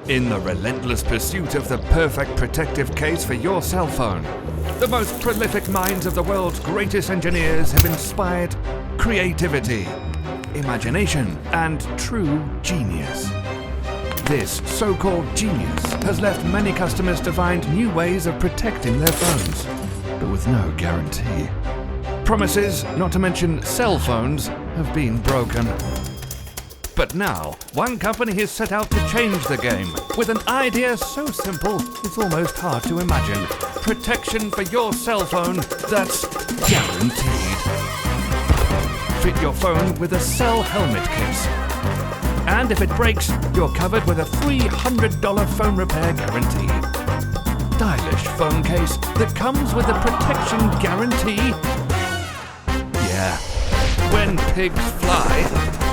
In the relentless pursuit of the perfect protective case for your cell phone, the most prolific minds of the world's greatest engineers have inspired creativity, imagination, and true genius. This so-called genius has left many customers to find new ways of protecting their phones, but with no guarantee. Promises, not to mention cell phones, have been broken. But now, one company has set out to change the game with an idea so simple it's almost hard to imagine. Protection for your cell phone that's guaranteed. Fit your phone with a cell helmet case. And if it breaks, you're covered with a $300 phone repair guarantee. Stylish phone case that comes with a protection guarantee. Yeah, when pigs fly,